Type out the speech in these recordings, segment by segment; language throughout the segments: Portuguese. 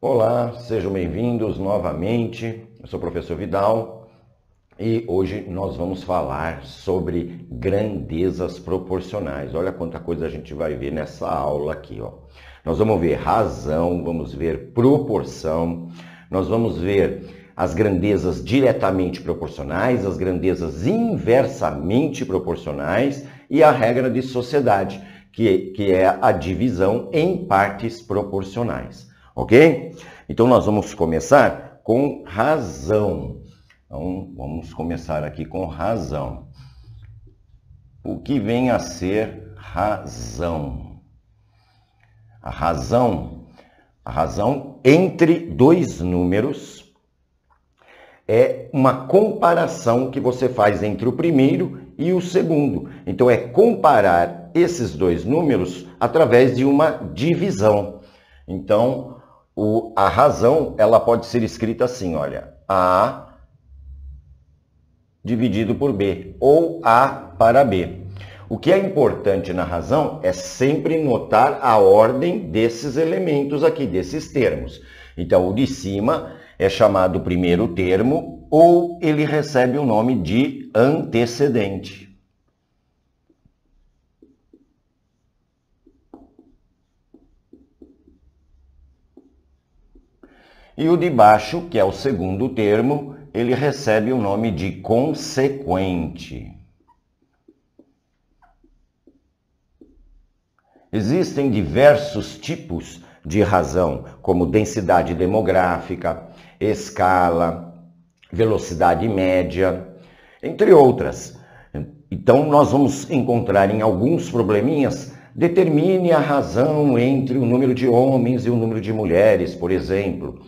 Olá, sejam bem-vindos novamente. Eu sou o professor Vidal e hoje nós vamos falar sobre grandezas proporcionais. Olha quanta coisa a gente vai ver nessa aula aqui, ó. Nós vamos ver razão, vamos ver proporção, nós vamos ver as grandezas diretamente proporcionais, as grandezas inversamente proporcionais e a regra de sociedade, que é a divisão em partes proporcionais. Ok? Então, nós vamos começar com razão. Então, vamos começar aqui com razão. O que vem a ser razão? A razão entre dois números é uma comparação que você faz entre o primeiro e o segundo. Então, é comparar esses dois números através de uma divisão. Então, a razão, ela pode ser escrita assim, olha, A dividido por B, ou A para B. O que é importante na razão é sempre notar a ordem desses elementos aqui, desses termos. Então, o de cima é chamado primeiro termo, ou ele recebe o nome de antecedente. E o de baixo, que é o segundo termo, ele recebe o nome de consequente. Existem diversos tipos de razão, como densidade demográfica, escala, velocidade média, entre outras. Então, nós vamos encontrar em alguns probleminhas, determine a razão entre o número de homens e o número de mulheres, por exemplo.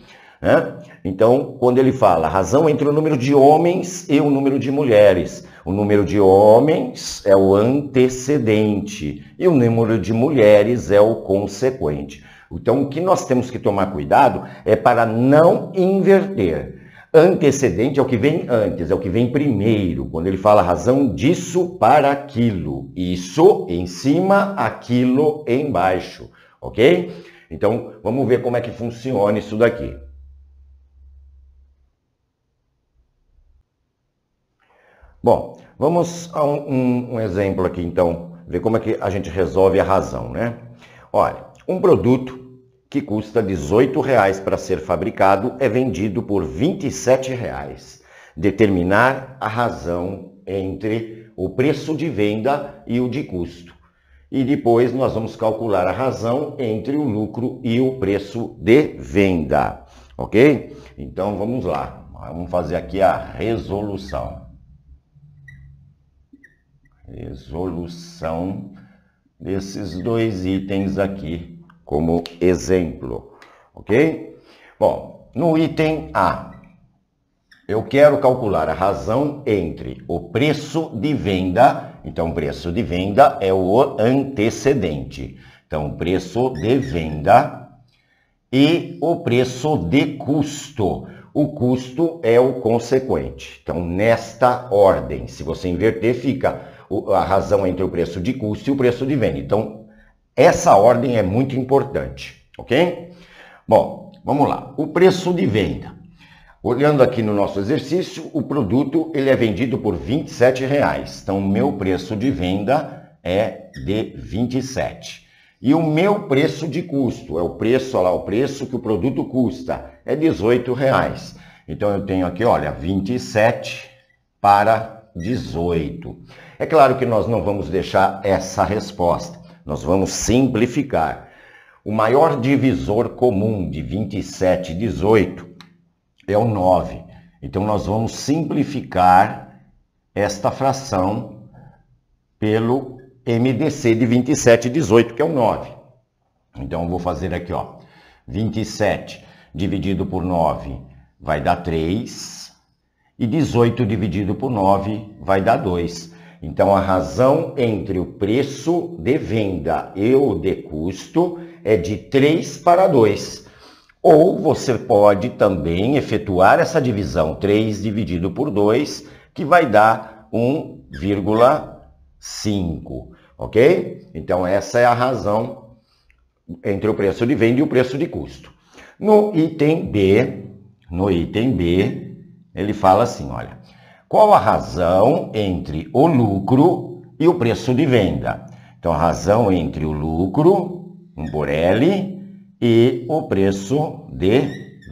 Então, quando ele fala razão entre o número de homens e o número de mulheres, o número de homens é o antecedente e o número de mulheres é o consequente. Então, o que nós temos que tomar cuidado é para não inverter. Antecedente é o que vem antes, é o que vem primeiro. Quando ele fala razão disso para aquilo, isso em cima, aquilo embaixo, ok? Então, vamos ver como é que funciona isso daqui. Bom, vamos a um exemplo aqui, então, ver como é que a gente resolve a razão, né? Olha, um produto que custa R$18 para ser fabricado é vendido por R$27. Determinar a razão entre o preço de venda e o de custo. E depois nós vamos calcular a razão entre o lucro e o preço de venda, ok? Então, vamos lá. Vamos fazer aqui a resolução. Resolução desses dois itens aqui como exemplo, ok? Bom, no item A, eu quero calcular a razão entre o preço de venda, então o preço de venda é o antecedente, então o preço de venda e o preço de custo. O custo é o consequente. Então, nesta ordem, se você inverter, fica a razão entre o preço de custo e o preço de venda. Então, essa ordem é muito importante, ok? Bom, vamos lá. O preço de venda. Olhando aqui no nosso exercício, o produto ele é vendido por R$27. Então, o meu preço de venda é de 27. E o meu preço de custo, é o preço, olha lá, o preço que o produto custa, é R$18. Então, eu tenho aqui, olha, 27 para 18. É claro que nós não vamos deixar essa resposta, nós vamos simplificar. O maior divisor comum de 27 e 18 é o 9. Então, nós vamos simplificar esta fração pelo MDC de 27 e 18, que é o 9. Então, eu vou fazer aqui, ó, 27 dividido por 9 vai dar 3, e 18 dividido por 9 vai dar 2. Então, a razão entre o preço de venda e o de custo é de 3 para 2. Ou você pode também efetuar essa divisão, 3 dividido por 2, que vai dar 1,5, ok? Então, essa é a razão entre o preço de venda e o preço de custo. No item B, ele fala assim, olha, qual a razão entre o lucro e o preço de venda? Então, a razão entre o lucro, um por L, e o preço de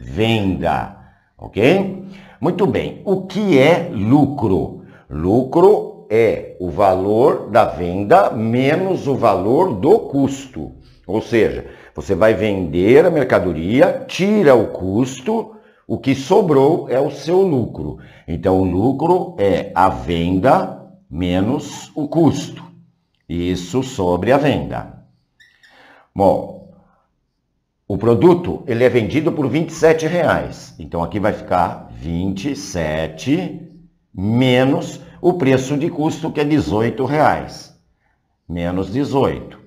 venda, ok? Muito bem, o que é lucro? Lucro é o valor da venda menos o valor do custo. Ou seja, você vai vender a mercadoria, tira o custo, o que sobrou é o seu lucro. Então, o lucro é a venda menos o custo. Isso sobre a venda. Bom, o produto ele é vendido por R$ 27,00. Então, aqui vai ficar 27 menos o preço de custo, que é R$ 18,00. Menos 18.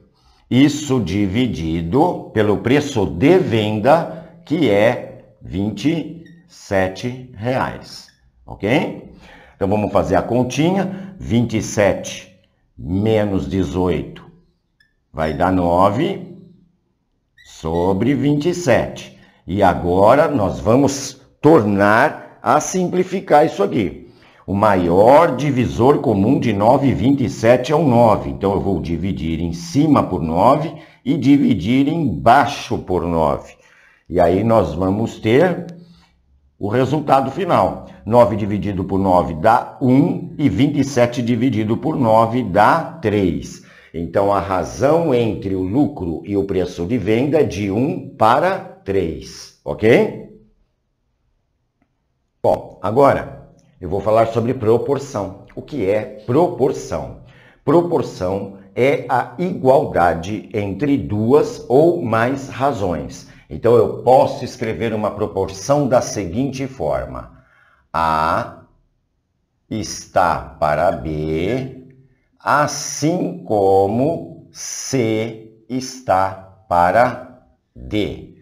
Isso dividido pelo preço de venda, que é R$ 27,00. Ok? Então, vamos fazer a continha. 27 menos 18 vai dar 9 sobre 27. E agora nós vamos tornar a simplificar isso aqui. O maior divisor comum de 9 e 27 é o 9. Então, eu vou dividir em cima por 9 e dividir embaixo por 9. E aí nós vamos ter o resultado final. 9 dividido por 9 dá 1 e 27 dividido por 9 dá 3. Então, a razão entre o lucro e o preço de venda é de 1 para 3, ok? Bom, agora eu vou falar sobre proporção. O que é proporção? Proporção é a igualdade entre duas ou mais razões. Então, eu posso escrever uma proporção da seguinte forma. A está para B, assim como C está para D.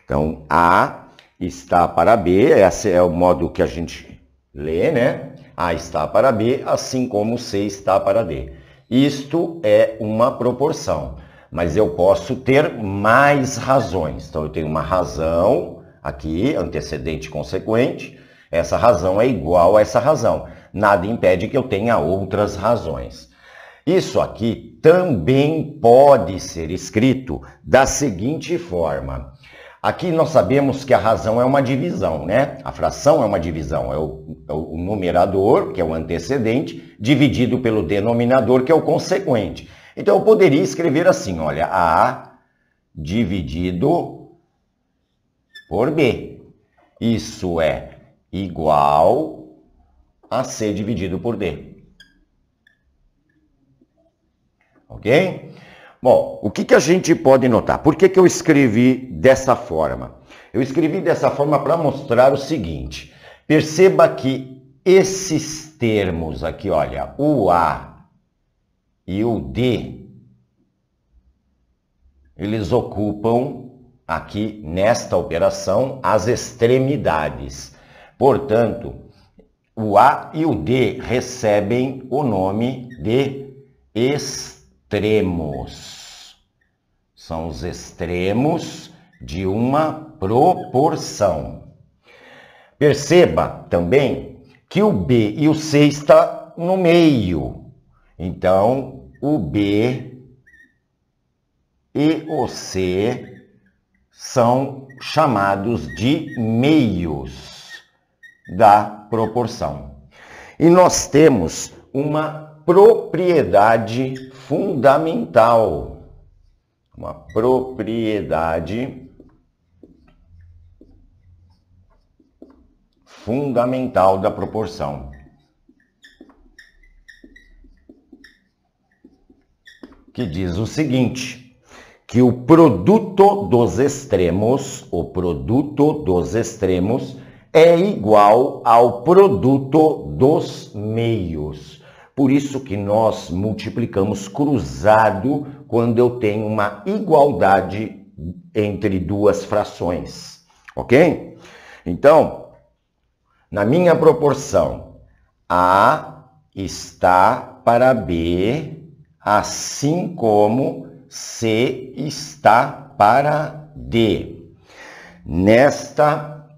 Então, A está para B, esse é o modo que a gente lê, né? A está para B, assim como C está para D. Isto é uma proporção, mas eu posso ter mais razões. Então, eu tenho uma razão aqui, antecedente e consequente. Essa razão é igual a essa razão. Nada impede que eu tenha outras razões. Isso aqui também pode ser escrito da seguinte forma. Aqui nós sabemos que a razão é uma divisão, né? A fração é uma divisão, é o numerador, que é o antecedente, dividido pelo denominador, que é o consequente. Então, eu poderia escrever assim, olha, A dividido por B. Isso é igual a C dividido por D. Ok? Bom, o que a gente pode notar? Por que eu escrevi dessa forma? Eu escrevi dessa forma para mostrar o seguinte. Perceba que esses termos aqui, olha, o A e o D, eles ocupam aqui nesta operação as extremidades. Portanto, o A e o D recebem o nome de extremos. São os extremos de uma proporção. Perceba também que o B e o C estão no meio. Então, o B e o C são chamados de meios da proporção. E nós temos uma propriedade fundamental. Uma propriedade fundamental da proporção. Que diz o seguinte, que o produto dos extremos é igual ao produto dos meios. Por isso que nós multiplicamos cruzado quando eu tenho uma igualdade entre duas frações, ok? Então, na minha proporção, A está para B, assim como C está para D. Nesta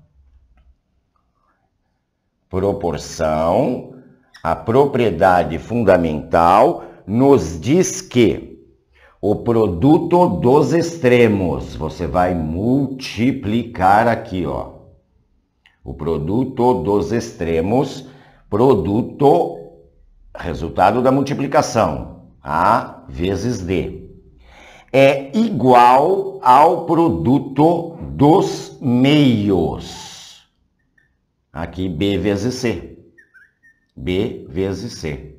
proporção, a propriedade fundamental nos diz que o produto dos extremos, você vai multiplicar aqui, ó. O produto dos extremos, resultado da multiplicação, A vezes D, é igual ao produto dos meios. Aqui B vezes C. B vezes C.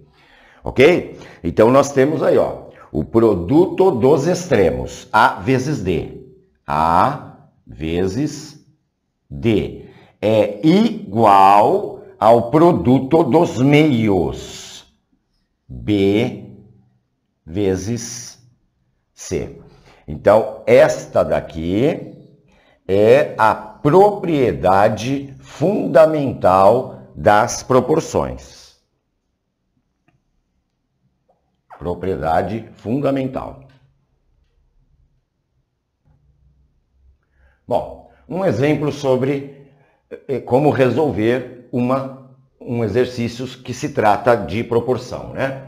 Ok? Então nós temos aí, ó, o produto dos extremos, A vezes D. A vezes D é igual ao produto dos meios, B vezes C. Então, esta daqui é a propriedade fundamental das proporções. Propriedade fundamental. Bom, um exemplo sobre como resolver um exercício que se trata de proporção, né?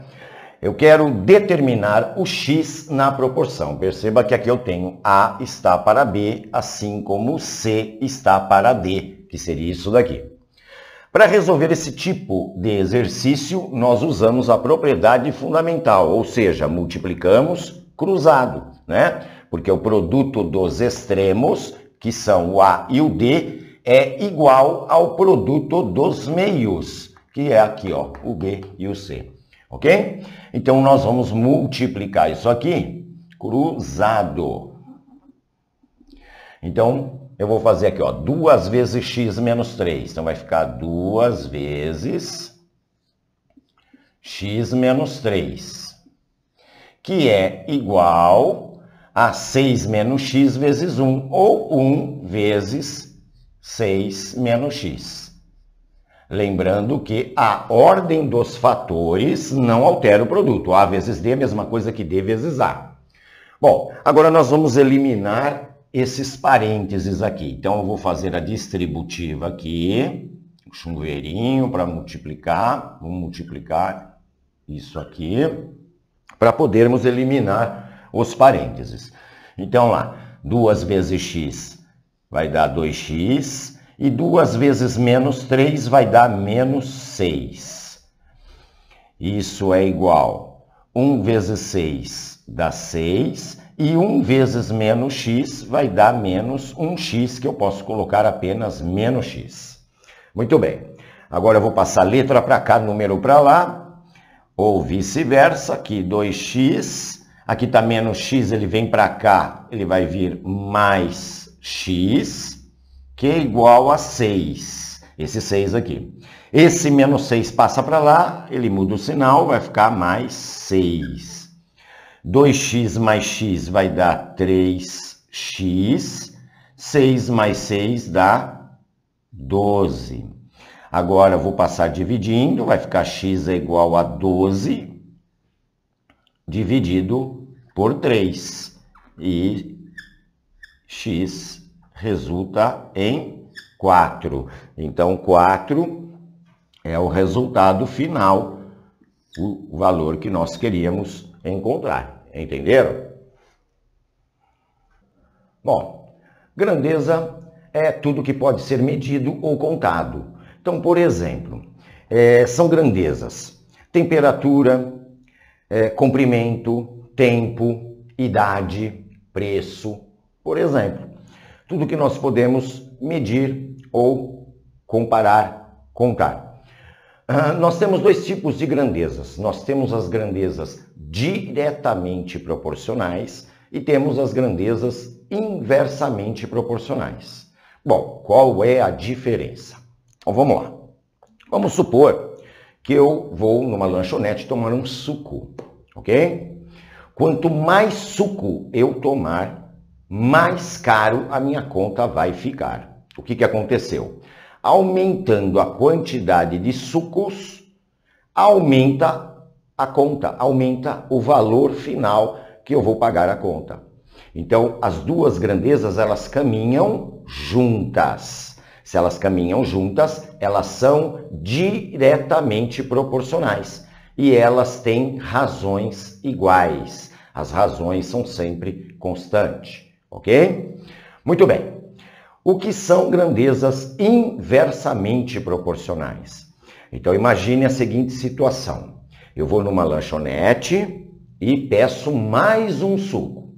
Eu quero determinar o x na proporção. Perceba que aqui eu tenho A está para B, assim como C está para D, que seria isso daqui. Para resolver esse tipo de exercício, nós usamos a propriedade fundamental, ou seja, multiplicamos cruzado, né? Porque o produto dos extremos, que são o A e o D, é igual ao produto dos meios, que é aqui, ó, o B e o C. Ok? Então, nós vamos multiplicar isso aqui cruzado. Então, eu vou fazer aqui, ó, 2 vezes x menos 3. Então, vai ficar 2 vezes x menos 3, que é igual a 6 menos x vezes 1, ou 1 vezes 6 menos x. Lembrando que a ordem dos fatores não altera o produto. A vezes D é a mesma coisa que D vezes A. Bom, agora nós vamos eliminar esses parênteses aqui. Então, eu vou fazer a distributiva aqui, um chuveirinho para multiplicar. Vamos multiplicar isso aqui, para podermos eliminar os parênteses. Então, lá, 2 vezes x vai dar 2x, e 2 vezes menos 3 vai dar menos 6. Isso é igual, 1 vezes 6 dá 6, e 1 vezes menos x vai dar menos 1x, que eu posso colocar apenas menos x. Muito bem, agora eu vou passar letra para cá, número para lá, ou vice-versa, aqui 2x, aqui está menos x, ele vem para cá, ele vai vir mais x, que é igual a 6. Esse 6 aqui. Esse menos 6 passa para lá, ele muda o sinal, vai ficar mais 6. 2x mais x vai dar 3x. 6 mais 6 dá 12. Agora eu vou passar dividindo, vai ficar x é igual a 12 dividido por 3. E x resulta em 4. Então, 4 é o resultado final, o valor que nós queríamos encontrar. Entenderam? Bom, grandeza é tudo que pode ser medido ou contado. Então, por exemplo, são grandezas: temperatura, comprimento, tempo, idade, preço, por exemplo. Tudo que nós podemos medir ou comparar, contar. Nós temos dois tipos de grandezas. Nós temos as grandezas diretamente proporcionais e temos as grandezas inversamente proporcionais. Bom, qual é a diferença? Então, vamos lá. Vamos supor que eu vou numa lanchonete tomar um suco, ok? Quanto mais suco eu tomar, mais caro a minha conta vai ficar. O que aconteceu? Aumentando a quantidade de sucos, aumenta a conta, aumenta o valor final que eu vou pagar a conta. Então, as duas grandezas, elas caminham juntas. Se elas caminham juntas, elas são diretamente proporcionais. E elas têm razões iguais. As razões são sempre constantes, ok? Muito bem. O que são grandezas inversamente proporcionais? Então, imagine a seguinte situação. Eu vou numa lanchonete e peço mais um suco.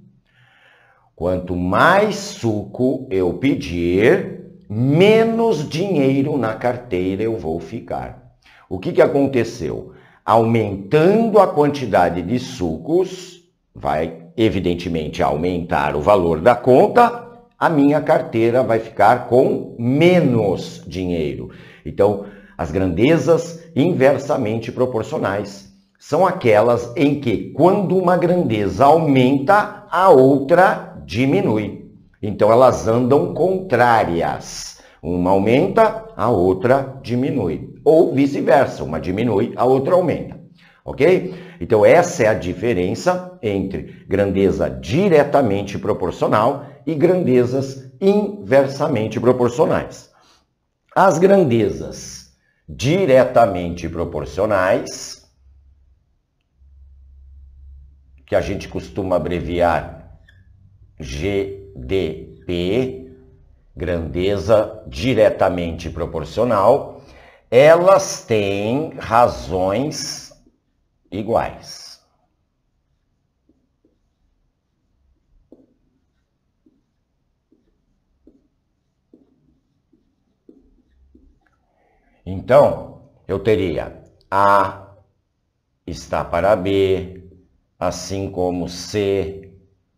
Quanto mais suco eu pedir, menos dinheiro na carteira eu vou ficar. O que aconteceu? Aumentando a quantidade de sucos, vai evidentemente aumentar o valor da conta, a minha carteira vai ficar com menos dinheiro. Então, as grandezas inversamente proporcionais são aquelas em que, quando uma grandeza aumenta, a outra diminui. Então, elas andam contrárias. Uma aumenta, a outra diminui. Ou vice-versa, uma diminui, a outra aumenta. Ok? Então, essa é a diferença entre grandeza diretamente proporcional e grandezas inversamente proporcionais. As grandezas diretamente proporcionais, que a gente costuma abreviar GDP, grandeza diretamente proporcional, elas têm razões iguais. Então, eu teria A está para B, assim como C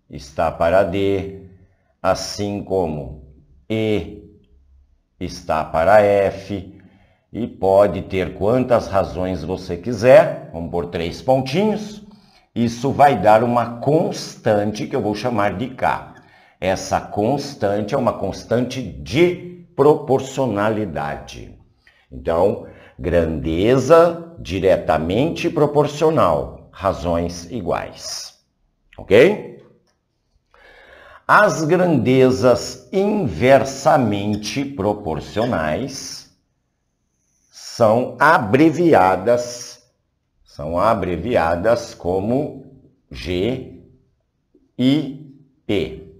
está para D, assim como E está para F, e pode ter quantas razões você quiser, vamos por 3 pontinhos, isso vai dar uma constante que eu vou chamar de K. Essa constante é uma constante de proporcionalidade. Então, grandeza diretamente proporcional, razões iguais. Ok? As grandezas inversamente proporcionais são abreviadas como G e P.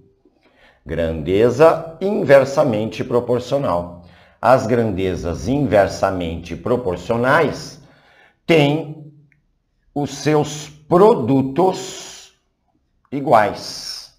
Grandeza inversamente proporcional. As grandezas inversamente proporcionais têm os seus produtos iguais.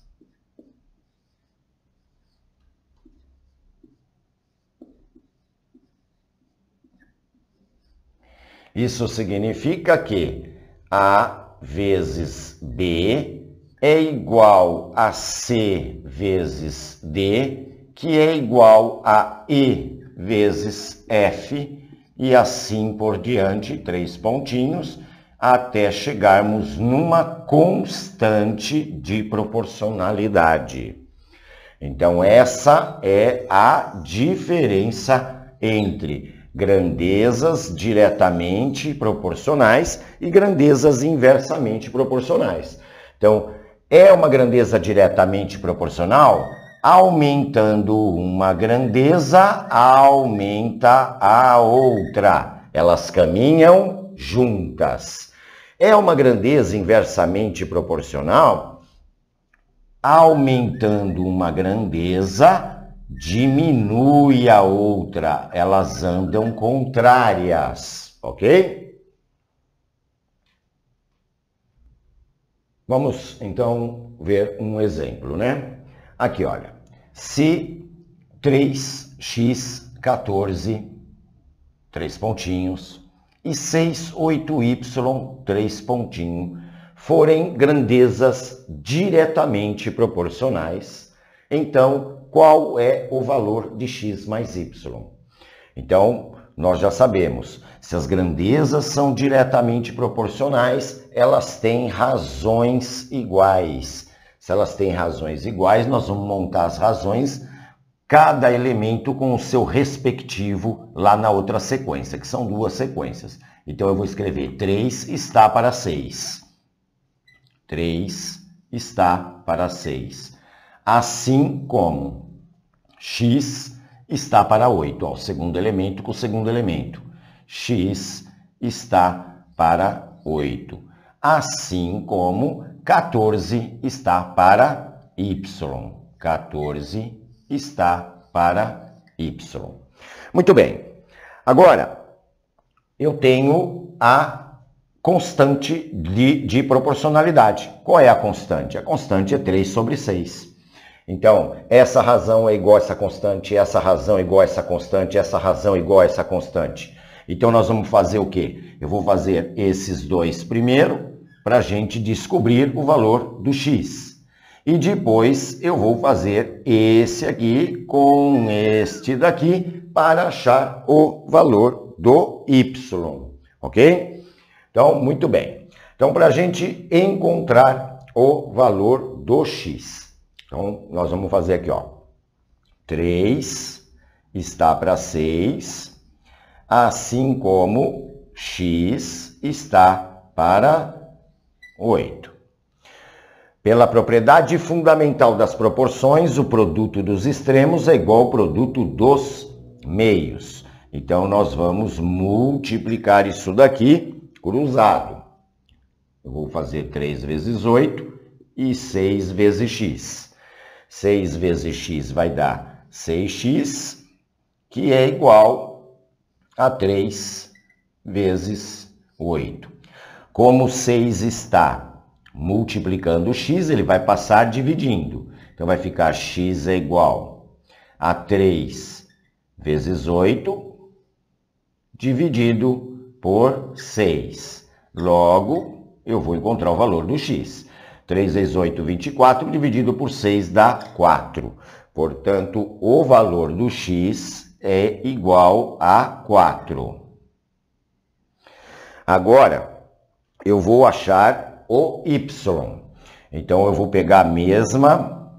Isso significa que A vezes B é igual a C vezes D, que é igual a E vezes F, e assim por diante, 3 pontinhos, até chegarmos numa constante de proporcionalidade. Então, essa é a diferença entre grandezas diretamente proporcionais e grandezas inversamente proporcionais. Então, é uma grandeza diretamente proporcional? Aumentando uma grandeza, aumenta a outra. Elas caminham juntas. É uma grandeza inversamente proporcional? Aumentando uma grandeza, diminui a outra. Elas andam contrárias, ok? Vamos, então, ver um exemplo, né? Aqui, olha. Se 3x14, 3 pontinhos, e 6,8y, 3 pontinhos, forem grandezas diretamente proporcionais, então, qual é o valor de x mais y? Então, nós já sabemos, se as grandezas são diretamente proporcionais, elas têm razões iguais. Se elas têm razões iguais, nós vamos montar as razões, cada elemento com o seu respectivo lá na outra sequência, que são 2 sequências. Então, eu vou escrever 3 está para 6. 3 está para 6. assim como x está para 8. Ó, o segundo elemento com o segundo elemento. X está para 8. Assim como 14 está para y. 14 está para y. Muito bem. Agora, eu tenho a constante de proporcionalidade. Qual é a constante? A constante é 3 sobre 6. Então, essa razão é igual a essa constante, essa razão é igual a essa constante, essa razão é igual a essa constante. Então, nós vamos fazer o quê? Eu vou fazer esses dois primeiro, para a gente descobrir o valor do x. E depois eu vou fazer esse aqui com este daqui para achar o valor do y. Ok? Então, muito bem. Então, para a gente encontrar o valor do x. Então, nós vamos fazer aqui, ó. 3 está para 6, assim como x está para 8. Pela propriedade fundamental das proporções, o produto dos extremos é igual ao produto dos meios. Então, nós vamos multiplicar isso daqui cruzado. Eu vou fazer 3 vezes 8 e 6 vezes x. 6 vezes x vai dar 6x, que é igual a 3 vezes 8. Como 6 está multiplicando o x, ele vai passar dividindo. Então, vai ficar x é igual a 3 vezes 8 dividido por 6. Logo, eu vou encontrar o valor do x. 3 vezes 8, 24, dividido por 6 dá 4. Portanto, o valor do x é igual a 4. Agora, eu vou achar o y. Então, eu vou pegar a mesma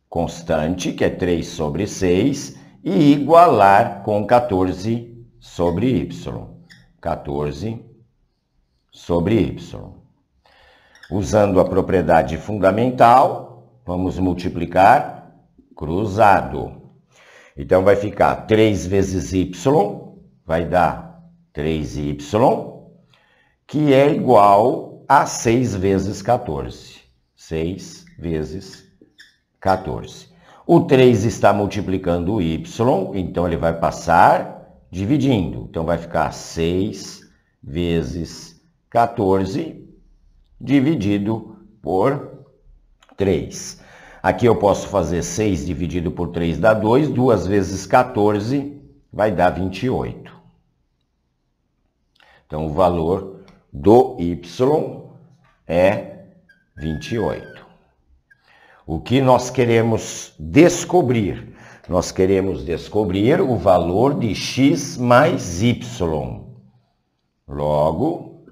constante, que é 3 sobre 6, e igualar com 14 sobre y. 14 sobre y. Usando a propriedade fundamental, vamos multiplicar cruzado. Então, vai ficar 3 vezes y, vai dar 3y, que é igual a 6 vezes 14. 6 vezes 14. O 3 está multiplicando o y, então ele vai passar dividindo. Então, vai ficar 6 vezes 14 dividido por 3. Aqui eu posso fazer 6 dividido por 3 dá 2. 2 vezes 14 vai dar 28. Então, o valor do y é 28. O que nós queremos descobrir? Nós queremos descobrir o valor de x mais y. Logo,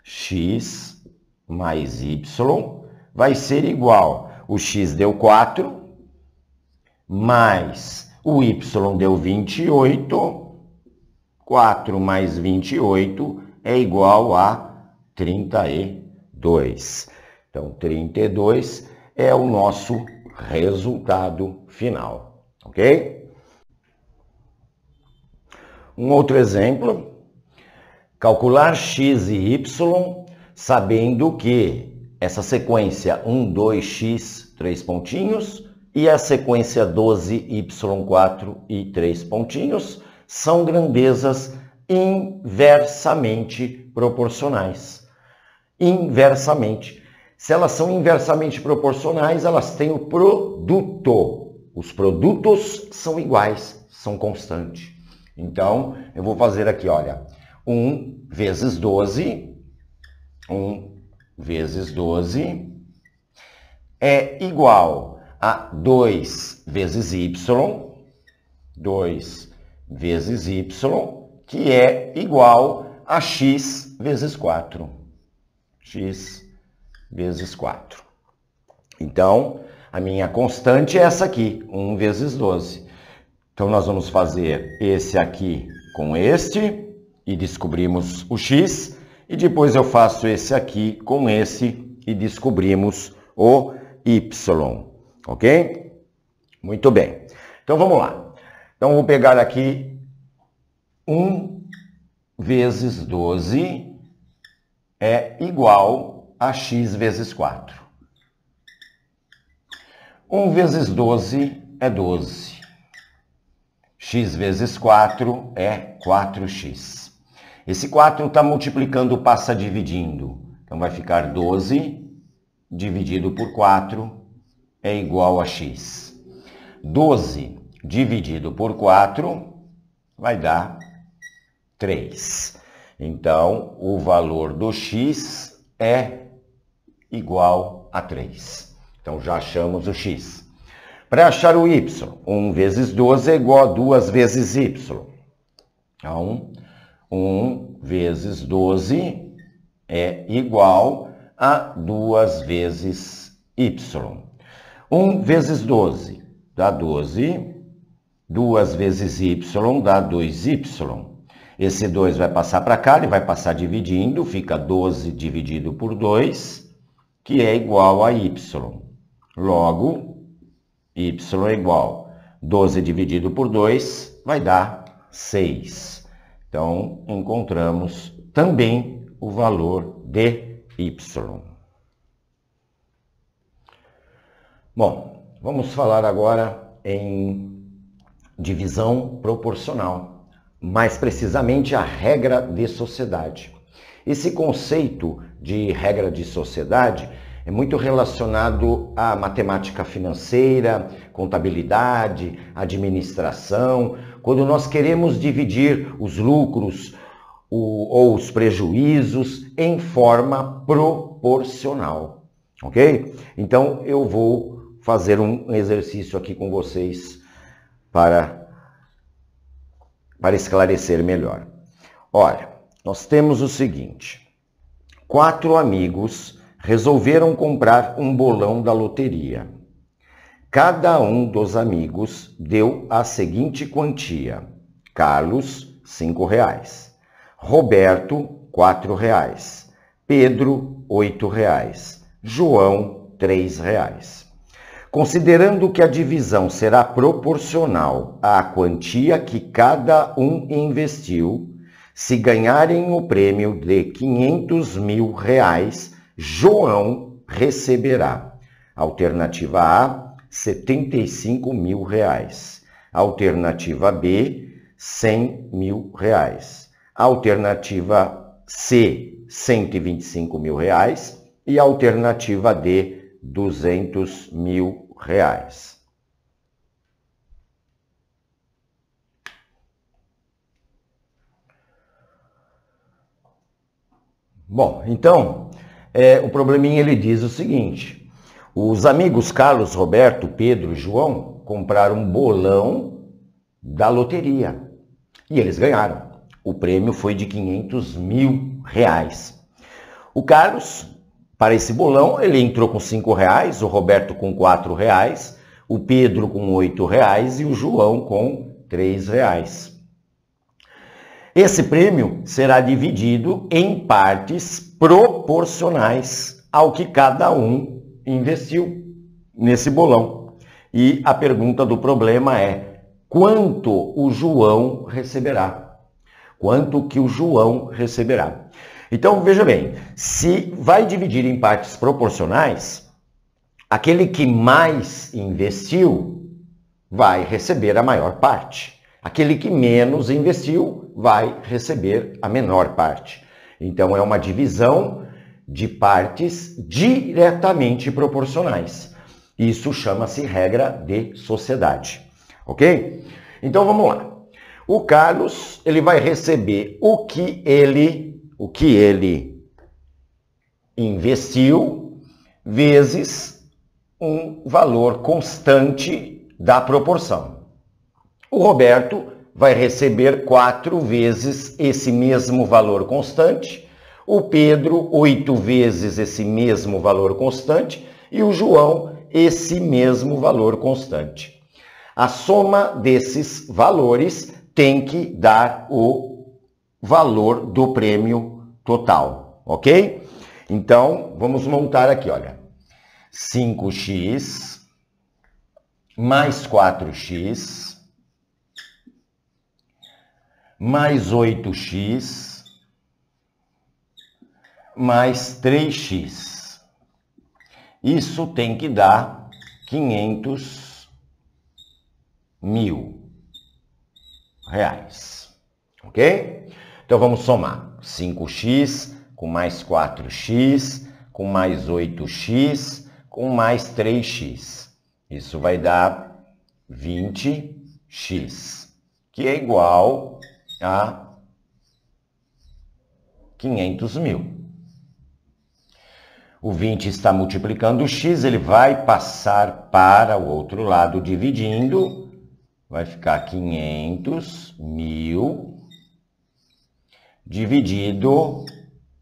x mais y vai ser igual. O x deu 4, mais o y deu 28. 4 mais 28 é igual a 32. Então, 32 é o nosso resultado final. Ok? Um outro exemplo. Calcular x e y, sabendo que essa sequência 1, 2x, 3 pontinhos, e a sequência 12y4 e 3 pontinhos, são grandezas inversamente proporcionais. Inversamente. Se elas são inversamente proporcionais, elas têm o produto. Os produtos são iguais, são constantes. Então, eu vou fazer aqui, olha, 1 vezes 12, 1 vezes 12 é igual a 2 vezes y, 2 vezes y, que é igual a x vezes 4. X vezes 4. Então, a minha constante é essa aqui, 1 vezes 12. Então, nós vamos fazer esse aqui com este e descobrimos o x. E depois eu faço esse aqui com esse e descobrimos o Y, ok? Muito bem. Então, vamos lá. Então, vou pegar aqui 1 vezes 12 é igual a x vezes 4. 1 vezes 12 é 12. X vezes 4 é 4x. Esse 4 está multiplicando, passa dividindo. Então, vai ficar 12 dividido por 4 é igual a x. 12 dividido por 4 vai dar 3. Então, o valor do x é igual a 3. Então, já achamos o x. Para achar o y, 1 vezes 12 é igual a 2 vezes y. Então, 1 vezes 12 é igual a 2 vezes y. 1 vezes 12 dá 12. 2 vezes y dá 2y. Esse 2 vai passar para cá, ele vai passar dividindo, fica 12 dividido por 2, que é igual a y. Logo, y é igual a 12 dividido por 2, vai dar 6. Então, encontramos também o valor de y. Bom, vamos falar agora em divisão proporcional, mais precisamente a regra de sociedade. Esse conceito de regra de sociedade é muito relacionado à matemática financeira, contabilidade, administração, quando nós queremos dividir os lucros ou os prejuízos em forma proporcional, ok? Então, eu vou fazer um exercício aqui com vocês para esclarecer melhor. Olha, nós temos o seguinte: 4 amigos resolveram comprar um bolão da loteria. Cada um dos amigos deu a seguinte quantia: Carlos, R$5, Roberto, R$4, Pedro, R$8, João, R$3. Considerando que a divisão será proporcional à quantia que cada um investiu, se ganharem o prêmio de R$500 mil, João receberá. Alternativa A, R$75 mil. Alternativa B, R$100 mil. Alternativa C, R$125 mil. E alternativa D, R$200 mil. Bom, então, o probleminha ele diz o seguinte: os amigos Carlos, Roberto, Pedro e João compraram um bolão da loteria e eles ganharam. O prêmio foi de R$500 mil. O Carlos, para esse bolão, ele entrou com R$5, o Roberto com R$4, o Pedro com R$8 e o João com R$3. Esse prêmio será dividido em partes proporcionais ao que cada um investiu nesse bolão. E a pergunta do problema é: quanto o João receberá? Quanto que o João receberá? Então, veja bem, se vai dividir em partes proporcionais, aquele que mais investiu vai receber a maior parte. Aquele que menos investiu vai receber a menor parte. Então, é uma divisão de partes diretamente proporcionais. Isso chama-se regra de sociedade, ok? Então, vamos lá. O Carlos, ele vai receber o que ele investiu vezes um valor constante da proporção. O Roberto vai receber 4 vezes esse mesmo valor constante, o Pedro 8 vezes esse mesmo valor constante e o João esse mesmo valor constante. A soma desses valores tem que dar o valor do prêmio total, ok? Então, vamos montar aqui, olha. 5x mais 4x mais 8x mais 3x. Isso tem que dar 500.000 reais, ok? Então vamos somar 5x com mais 4x com mais 8x com mais 3x. Isso vai dar 20x, que é igual a 500.000. O 20 está multiplicando o x, ele vai passar para o outro lado dividindo, vai ficar 500.000 dividido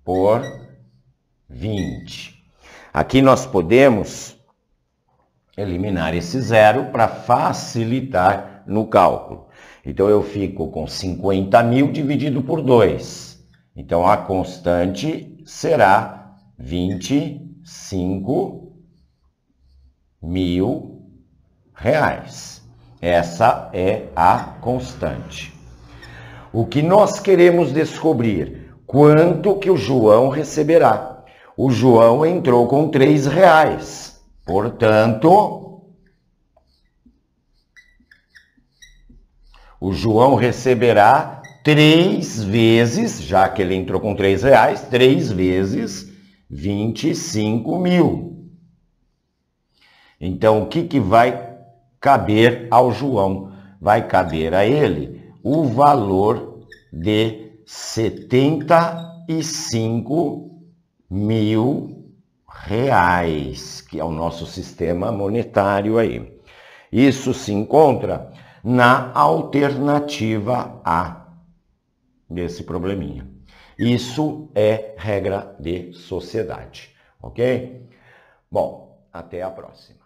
por 20. Aqui nós podemos eliminar esse zero para facilitar no cálculo. Então eu fico com 50.000 dividido por 2. Então a constante será 25.000 reais. Essa é a constante. O que nós queremos descobrir? Quanto que o João receberá? O João entrou com 3 reais. Portanto, o João receberá 3 vezes, já que ele entrou com 3 reais, 3 vezes 25.000. Então, o que vai caber ao João? Vai caber a ele o valor de 75.000 reais, que é o nosso sistema monetário aí. Isso se encontra na alternativa A desse probleminha. Isso é regra de sociedade, ok? Bom, até a próxima.